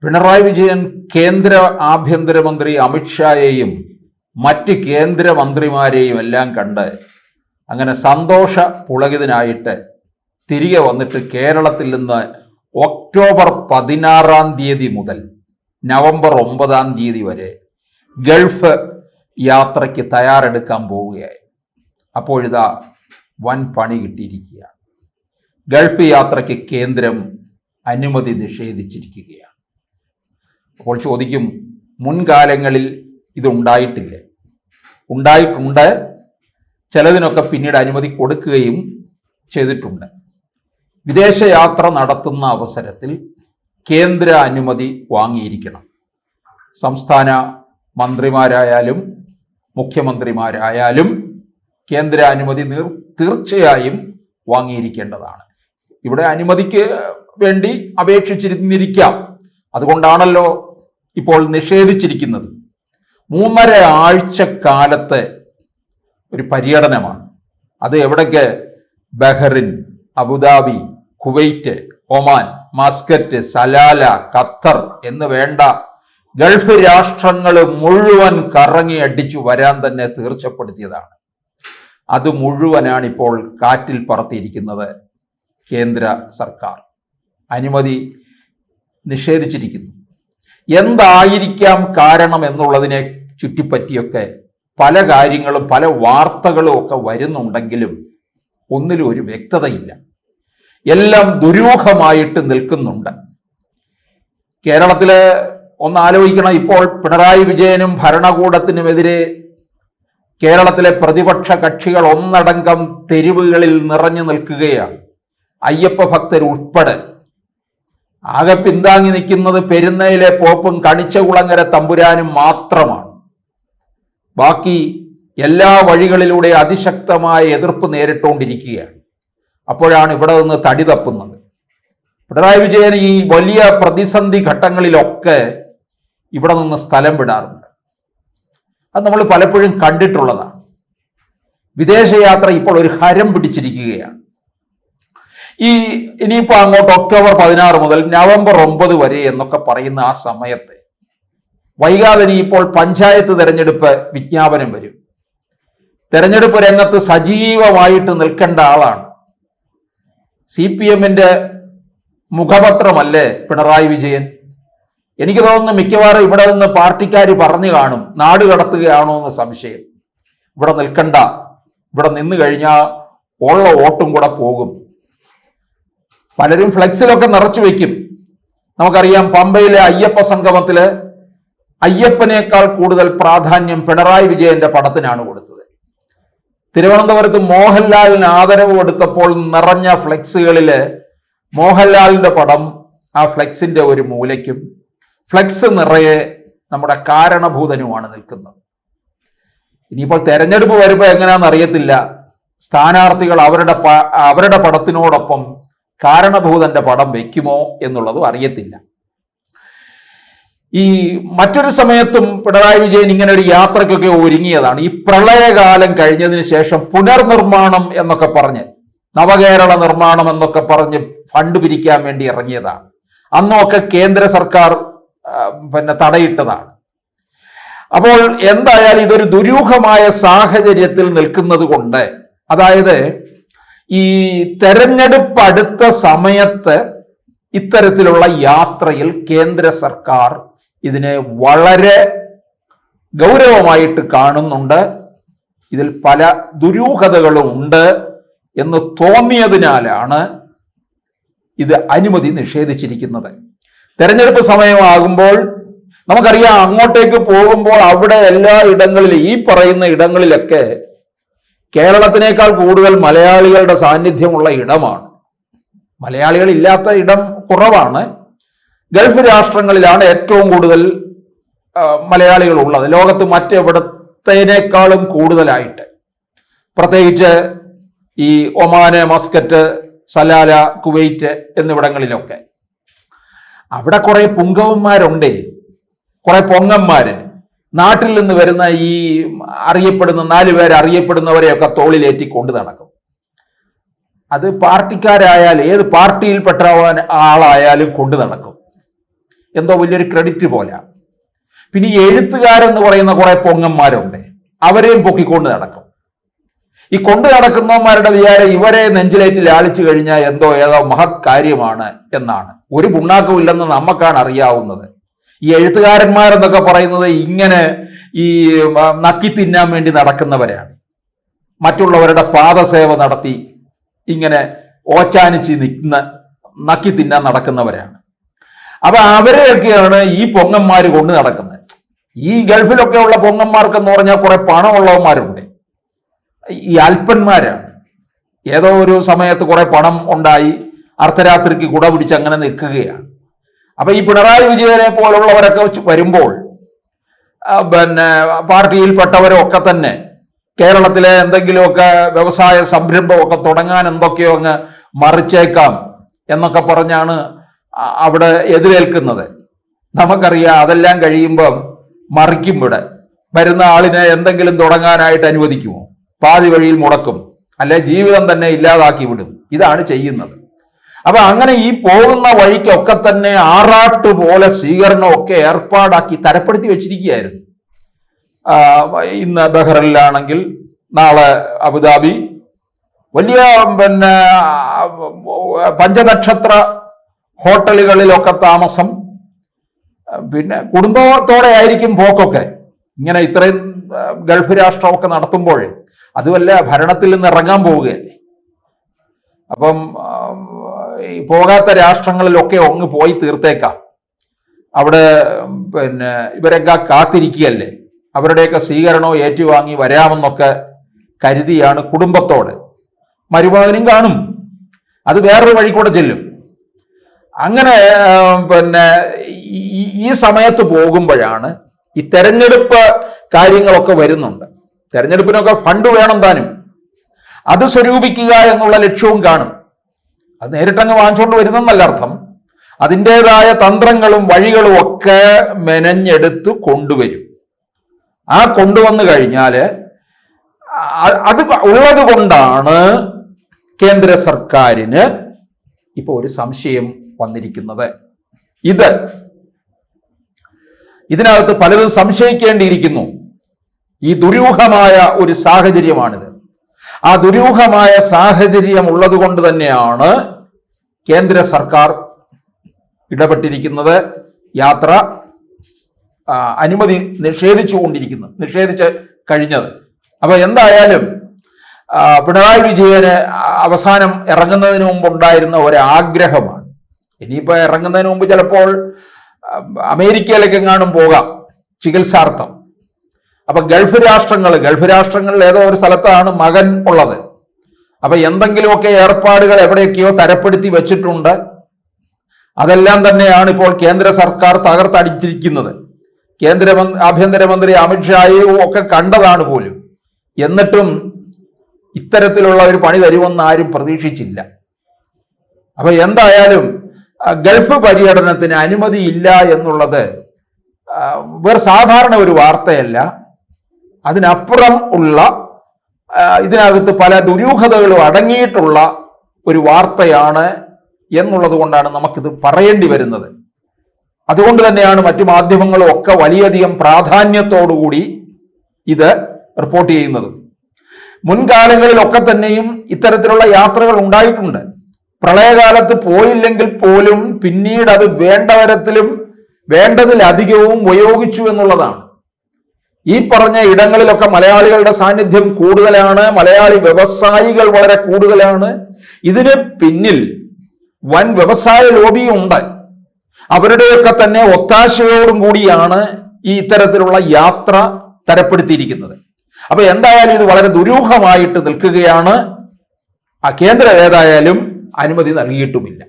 പിണറായി വിജയൻ കേന്ദ്ര ആഭ്യന്തരമന്ത്രി അമിത്ഷായെയും മറ്റ് കേന്ദ്രമന്ത്രിമാരെയും എല്ലാം കണ്ട് അങ്ങനെ സന്തോഷ പുളകിതനായിട്ട് തിരികെ വന്നിട്ട് കേരളത്തിൽ നിന്ന് ഒക്ടോബർ 16 മുതൽ നവംബർ 9 വരെ ഗൾഫ് യാത്രയ്ക്ക് തയ്യാറെടുക്കാൻ പോവുകയായി. അപ്പോഴിതാ വൻ പണി കിട്ടിയിരിക്കുകയാണ്. ഗൾഫ് യാത്രയ്ക്ക് കേന്ദ്രം അനുമതി നിഷേധിച്ചിരിക്കുകയാണ്. അപ്പോൾ ചോദിക്കും, മുൻകാലങ്ങളിൽ ഇതുണ്ടായിട്ടില്ലേ? ഉണ്ടായിട്ടുണ്ട്. ചിലതിനൊക്കെ പിന്നീട് അനുമതി കൊടുക്കുകയും ചെയ്തിട്ടുണ്ട്. വിദേശയാത്ര നടത്തുന്ന അവസരത്തിൽ കേന്ദ്ര അനുമതി വാങ്ങിയിരിക്കണം. സംസ്ഥാന മന്ത്രിമാരായാലും മുഖ്യമന്ത്രിമാരായാലും കേന്ദ്ര അനുമതി തീർച്ചയായും വാങ്ങിയിരിക്കേണ്ടതാണ്. ഇവിടെ അനുമതിക്ക് വേണ്ടി അപേക്ഷിച്ചിരുന്നിരിക്കാം. അതുകൊണ്ടാണല്ലോ ഇപ്പോൾ നിഷേധിച്ചിരിക്കുന്നത്. 3.5 ആഴ്ചക്കാലത്തെ ഒരു പര്യടനമാണ്. അത് എവിടേക്ക്? Bahrain, Abu Dhabi, Kuwait, Oman, Muscat, Salalah, Qatar എന്ന് വേണ്ട ഗൾഫ് രാഷ്ട്രങ്ങൾ മുഴുവൻ കറങ്ങി അടിച്ചു വരാൻ തന്നെ തീർച്ചപ്പെടുത്തിയതാണ്. അത് മുഴുവനാണ് ഇപ്പോൾ കാറ്റിൽ പറത്തിയിരിക്കുന്നത്. കേന്ദ്ര സർക്കാർ അനുമതി നിഷേധിച്ചിരിക്കുന്നു. എന്തായിരിക്കാം കാരണം എന്നുള്ളതിനെ ചുറ്റിപ്പറ്റിയൊക്കെ പല കാര്യങ്ങളും പല വാർത്തകളും ഒക്കെ വരുന്നുണ്ടെങ്കിലും ഒന്നിലും ഒരു വ്യക്തതയില്ല. എല്ലാം ദുരൂഹമായിട്ട് നിൽക്കുന്നുണ്ട്. കേരളത്തില് ഒന്ന് ആലോചിക്കണം. ഇപ്പോൾ പിണറായി വിജയനും ഭരണകൂടത്തിനുമെതിരെ കേരളത്തിലെ പ്രതിപക്ഷ കക്ഷികൾ ഒന്നടങ്കം തെരുവുകളിൽ നിറഞ്ഞു നിൽക്കുകയാണ്. അയ്യപ്പ ഭക്തരുൾപ്പെടെ. ആകെ പിന്താങ്ങി നിൽക്കുന്നത് പെരുന്നയിലെ പോപ്പും കണിച്ചകുളങ്ങര തമ്പുരാനും മാത്രമാണ്. ബാക്കി എല്ലാ വഴികളിലൂടെ അതിശക്തമായ എതിർപ്പ് നേരിട്ടുകൊണ്ടിരിക്കുകയാണ്. അപ്പോഴാണ് ഇവിടെ നിന്ന് തടി തപ്പുന്നത്. പിണറായി വിജയൻ ഈ വലിയ പ്രതിസന്ധി ഘട്ടങ്ങളിലൊക്കെ ഇവിടെ നിന്ന് സ്ഥലം വിടാറുണ്ട്. അത് നമ്മൾ പലപ്പോഴും കണ്ടിട്ടുള്ളതാണ്. വിദേശയാത്ര ഇപ്പോൾ ഒരു ഹരം പിടിച്ചിരിക്കുകയാണ്. ഇനിയിപ്പോ അങ്ങോട്ട് ഒക്ടോബർ 16 മുതൽ നവംബർ 9 വരെ എന്നൊക്കെ പറയുന്ന ആ സമയത്ത് വൈകാതെ ഇപ്പോൾ പഞ്ചായത്ത് തെരഞ്ഞെടുപ്പ് വിജ്ഞാപനം വരും. തെരഞ്ഞെടുപ്പ് രംഗത്ത് സജീവമായിട്ട് നിൽക്കേണ്ട ആളാണ്. CPM-ന്റെ മുഖപത്രമല്ലേ പിണറായി വിജയൻ? എനിക്ക് തോന്നുന്നു മിക്കവാറും ഇവിടെ നിന്ന് പാർട്ടിക്കാർ പറഞ്ഞു കാണും, നാട് കടത്തുകയാണോ എന്ന് സംശയം. ഇവിടെ നിൽക്കണ്ട, ഇവിടെ നിന്ന് കഴിഞ്ഞാൽ ഉള്ള വോട്ടും കൂടെ പോകും. പലരും ഫ്ലെക്സിലൊക്കെ നിറച്ചു വെക്കും. നമുക്കറിയാം, പമ്പയിലെ അയ്യപ്പ സംഗമത്തില് അയ്യപ്പനേക്കാൾ കൂടുതൽ പ്രാധാന്യം പിണറായി വിജയന്റെ പടത്തിനാണ് കൊടുത്തത്. തിരുവനന്തപുരത്ത് മോഹൻലാലിന് ആദരവ് കൊടുത്തപ്പോൾ നിറഞ്ഞ ഫ്ലെക്സുകളില് മോഹൻലാലിന്റെ പടം ആ ഫ്ലെക്സിന്റെ ഒരു മൂലയ്ക്കും ഫ്ലെക്സ് നിറയെ നമ്മുടെ കാരണഭൂതനുമാണ് നിൽക്കുന്നത്. ഇനിയിപ്പോൾ തെരഞ്ഞെടുപ്പ് വരുമ്പോൾ എങ്ങനെയാണെന്ന് അറിയത്തില്ല. സ്ഥാനാർത്ഥികൾ അവരുടെ പടത്തിനോടൊപ്പം കാരണഭൂതന്റെ പടം വെക്കുമോ എന്നുള്ളതും അറിയത്തില്ല. ഈ മറ്റൊരു സമയത്തും പിണറായി വിജയൻ ഇങ്ങനെ ഒരു യാത്രയ്ക്കൊക്കെ ഒരുങ്ങിയതാണ്. ഈ പ്രളയകാലം കഴിഞ്ഞതിന് ശേഷം പുനർനിർമ്മാണം എന്നൊക്കെ പറഞ്ഞ്, നവകേരള നിർമ്മാണം എന്നൊക്കെ പറഞ്ഞ് ഫണ്ട് പിരിക്കാൻ വേണ്ടി ഇറങ്ങിയതാണ്. അന്നൊക്കെ കേന്ദ്ര സർക്കാർ തടയിട്ടതാണ്. അപ്പോൾ എന്തായാലും ഇതൊരു ദുരൂഹമായ സാഹചര്യത്തിൽ നിൽക്കുന്നത് കൊണ്ട്, അതായത് ഈ തെരഞ്ഞെടുപ്പ് അടുത്ത സമയത്ത് ഇത്തരത്തിലുള്ള യാത്രയിൽ കേന്ദ്ര സർക്കാർ ഇതിനെ വളരെ ഗൗരവമായിട്ട് കാണുന്നുണ്ട്. ഇതിൽ പല ദുരൂഹതകളും ഉണ്ട് എന്ന് തോന്നിയതിനാലാണ് ഇത് അനുമതി നിഷേധിച്ചിരിക്കുന്നത്. തെരഞ്ഞെടുപ്പ് സമയമാകുമ്പോൾ നമുക്കറിയാം, അങ്ങോട്ടേക്ക് പോകുമ്പോൾ അവിടെ എല്ലാ ഇടങ്ങളിലും, ഈ പറയുന്ന ഇടങ്ങളിലൊക്കെ കേരളത്തിനേക്കാൾ കൂടുതൽ മലയാളികളുടെ സാന്നിധ്യമുള്ള ഇടമാണ്. മലയാളികൾ ഇല്ലാത്ത ഇടം കുറവാണ്. ഗൾഫ് രാഷ്ട്രങ്ങളിലാണ് ഏറ്റവും കൂടുതൽ മലയാളികൾ ഉള്ളത്, ലോകത്ത് മറ്റെവിടത്തേനേക്കാളും കൂടുതലായിട്ട്. പ്രത്യേകിച്ച് ഈ ഒമാന്, മസ്കറ്റ്, സലാല, കുവൈറ്റ് എന്നിവിടങ്ങളിലൊക്കെ. അവിടെ കുറെ പുങ്കവന്മാരുണ്ട്, കുറെ പൊങ്ങന്മാര്. നാട്ടിൽ നിന്ന് വരുന്ന ഈ അറിയപ്പെടുന്ന 4 പേര് അറിയപ്പെടുന്നവരെയൊക്കെ തോളിലേറ്റി കൊണ്ട് നടക്കും. അത് പാർട്ടിക്കാരായാലും ഏത് പാർട്ടിയിൽപ്പെട്ട ആളായാലും കൊണ്ടു നടക്കും. എന്തോ വലിയൊരു ക്രെഡിറ്റ് പോലെ. പിന്നെ ഈ എഴുത്തുകാരെന്ന് പറയുന്ന കുറെ പൊങ്ങന്മാരുണ്ട്, അവരെയും പൊക്കിക്കൊണ്ട് നടക്കും. ഈ കൊണ്ടു നടക്കുന്നവന്മാരുടെ വിചാരം ഇവരെ നെഞ്ചിലേറ്റ് ലാളിച്ചു കഴിഞ്ഞാൽ ഏതോ മഹത് കാര്യമാണ് എന്നാണ്. ഒരു പുണ്ണാക്കവും ഇല്ലെന്ന് നമുക്കാണ് അറിയാവുന്നത്. ഈ എഴുത്തുകാരന്മാരെന്നൊക്കെ പറയുന്നത് ഇങ്ങനെ ഈ നക്കി തിന്നാൻ വേണ്ടി നടക്കുന്നവരാണ്. മറ്റുള്ളവരുടെ പാദസേവ നടത്തി ഇങ്ങനെ ഓച്ചാനിച്ച് നക്കി തിന്നാൻ നടക്കുന്നവരാണ്. അപ്പൊ അവരെയൊക്കെയാണ് ഈ പൊങ്ങന്മാര് കൊണ്ട് നടക്കുന്നത്. ഈ ഗൾഫിലൊക്കെ ഉള്ള പൊങ്ങന്മാർക്കെന്ന് പറഞ്ഞാൽ കുറെ പണമുള്ളവന്മാരുണ്ട്. ഈ അല്പന്മാരാണ്. ഏതോ ഒരു സമയത്ത് കുറെ പണം ഉണ്ടായി അർദ്ധരാത്രിക്ക് കുട പിടിച്ച് അങ്ങനെ നിൽക്കുകയാണ്. അപ്പൊ ഈ പിണറായി വിജയനെ പോലുള്ളവരൊക്കെ വരുമ്പോൾ പിന്നെ പാർട്ടിയിൽപ്പെട്ടവരൊക്കെ തന്നെ കേരളത്തിലെ എന്തെങ്കിലുമൊക്കെ വ്യവസായ സംരംഭമൊക്കെ തുടങ്ങാൻ എന്തൊക്കെയോ അങ്ങ് മറിച്ചേക്കാം എന്നൊക്കെ പറഞ്ഞാണ് അവിടെ എതിരേൽക്കുന്നത്. നമുക്കറിയാം അതെല്ലാം കഴിയുമ്പം മറിക്കും. ഇവിടെ വരുന്ന ആളിനെ എന്തെങ്കിലും തുടങ്ങാനായിട്ട് അനുവദിക്കുമോ? പാതി വഴിയിൽ മുടക്കും, അല്ലെ ജീവിതം തന്നെ ഇല്ലാതാക്കി വിടും. ഇതാണ് ചെയ്യുന്നത്. അപ്പൊ അങ്ങനെ ഈ പോകുന്ന വഴിക്കൊക്കെ തന്നെ ആറാട്ട് പോലെ സ്വീകരണമൊക്കെ ഏർപ്പാടാക്കി തരപ്പെടുത്തി വെച്ചിരിക്കുകയായിരുന്നു. ഇന്ന് ബഹ്റിനിലാണെങ്കിൽ നാളെ അബുദാബി, വലിയ പിന്നെ പഞ്ചനക്ഷത്ര ഹോട്ടലുകളിലൊക്കെ താമസം. പിന്നെ കുടുംബത്തോടെ ആയിരിക്കും പോക്കൊക്കെ. ഇങ്ങനെ ഇത്രയും ഗൾഫ് രാഷ്ട്രമൊക്കെ നടത്തുമ്പോൾ അതുമല്ല ഭരണത്തിൽ നിന്ന് ഇറങ്ങാൻ പോവുകയല്ലേ. അപ്പം ഈ പോകാത്ത രാഷ്ട്രങ്ങളിലൊക്കെ ഒന്ന് പോയി തീർത്തേക്കാം. അവിടെ പിന്നെ ഇവരൊക്കെ കാത്തിരിക്കുകയല്ലേ, അവരുടെയൊക്കെ സ്വീകരണവും ഏറ്റുവാങ്ങി വരാമെന്നൊക്കെ കരുതിയാണ് കുടുംബത്തോട്. മരുമകനും കാണും, അത് വേറൊരു വഴി കൂടെ ചെല്ലും. അങ്ങനെ പിന്നെ ഈ സമയത്ത് പോകുമ്പോഴാണ് ഈ തെരഞ്ഞെടുപ്പ് കാര്യങ്ങളൊക്കെ വരുന്നുണ്ട്. തെരഞ്ഞെടുപ്പിനൊക്കെ ഫണ്ട് വേണം താനും, അത് സ്വരൂപിക്കുക എന്നുള്ള ലക്ഷ്യവും കാണും. അത് നേരിട്ടങ്ങ് വാങ്ങിച്ചുകൊണ്ട് വരുന്നെന്നല്ല അർത്ഥം. അതിൻ്റെതായ തന്ത്രങ്ങളും വഴികളും ഒക്കെ മെനഞ്ഞെടുത്ത് കൊണ്ടുവരും. ആ കൊണ്ടുവന്നു കഴിഞ്ഞാൽ അത് ഉള്ളത് കൊണ്ടാണ് കേന്ദ്ര സർക്കാരിന് ഇപ്പോൾ ഒരു സംശയം വന്നിരിക്കുന്നത്. ഇതിനകത്ത് പലതും സംശയിക്കേണ്ടിയിരിക്കുന്നു. ഈ ദുരൂഹമായ ഒരു സാഹചര്യമാണിത്. ആ ദുരൂഹമായ സാഹചര്യം ഉള്ളത് കൊണ്ട് തന്നെയാണ് കേന്ദ്ര സർക്കാർ ഇടപെട്ടിരിക്കുന്നത്. യാത്ര അനുമതി നിഷേധിച്ച് കഴിഞ്ഞത്. അപ്പൊ എന്തായാലും പിണറായി വിജയന് അവസാനം ഇറങ്ങുന്നതിന് മുമ്പ് ഉണ്ടായിരുന്ന ഒരാഗ്രഹമാണ്. ഇനിയിപ്പോ ഇറങ്ങുന്നതിന് മുമ്പ് ചിലപ്പോൾ അമേരിക്കയിലേക്ക് എങ്ങാനും പോകാം ചികിത്സാർത്ഥം. അപ്പൊ ഗൾഫ് രാഷ്ട്രങ്ങളിൽ ഏതോ ഒരു സ്ഥലത്താണ് മകൻ ഉള്ളത്. അപ്പൊ എന്തെങ്കിലുമൊക്കെ ഏർപ്പാടുകൾ എവിടെയൊക്കെയോ തരപ്പെടുത്തി വെച്ചിട്ടുണ്ട്. അതെല്ലാം തന്നെയാണ് ഇപ്പോൾ കേന്ദ്ര സർക്കാർ തകർത്തടിച്ചിരിക്കുന്നത്. ആഭ്യന്തരമന്ത്രി അമിത്ഷായും ഒക്കെ കണ്ടതാണ് പോലും. എന്നിട്ടും ഇത്തരത്തിലുള്ള ഒരു പണി തരുമെന്ന് ആരും പ്രതീക്ഷിച്ചില്ല. അപ്പൊ എന്തായാലും ഗൾഫ് പര്യടനത്തിന് അനുമതിയില്ല എന്നുള്ളത് വേറെ സാധാരണ ഒരു വാർത്തയല്ല. അതിനപ്പുറം ഉള്ള ഇതിനകത്ത് പല ദുരൂഹതകളും അടങ്ങിയിട്ടുള്ള ഒരു വാർത്തയാണ് എന്നുള്ളത് കൊണ്ടാണ് നമുക്കിത് പറയേണ്ടി വരുന്നത്. അതുകൊണ്ട് തന്നെയാണ് മറ്റു മാധ്യമങ്ങളും ഒക്കെ വലിയധികം പ്രാധാന്യത്തോടുകൂടി ഇത് റിപ്പോർട്ട് ചെയ്യുന്നത്. മുൻകാലങ്ങളിലൊക്കെ തന്നെയും ഇത്തരത്തിലുള്ള യാത്രകൾ ഉണ്ടായിട്ടുണ്ട്. പ്രളയകാലത്ത് പോയില്ലെങ്കിൽ പോലും പിന്നീട് അത് വേണ്ട തരത്തിലും വേണ്ടതിലധികവും ഉപയോഗിച്ചു എന്നുള്ളതാണ്. ഈ പറഞ്ഞ ഇടങ്ങളിലൊക്കെ മലയാളികളുടെ സാന്നിധ്യം കൂടുതലാണ്, മലയാളി വ്യവസായികൾ വളരെ കൂടുതലാണ്. ഇതിന് പിന്നിൽ വൻ വ്യവസായ ലോബിയും ഉണ്ട്. അവരുടെയൊക്കെ തന്നെ ഒത്താശയോടും കൂടിയാണ് ഈ ഇത്തരത്തിലുള്ള യാത്ര തരപ്പെടുത്തിയിരിക്കുന്നത്. അപ്പൊ എന്തായാലും ഇത് വളരെ ദുരൂഹമായിട്ട് നിൽക്കുകയാണ്. ആ കേന്ദ്രം ഏതായാലും അനുമതി നൽകിയിട്ടുമില്ല.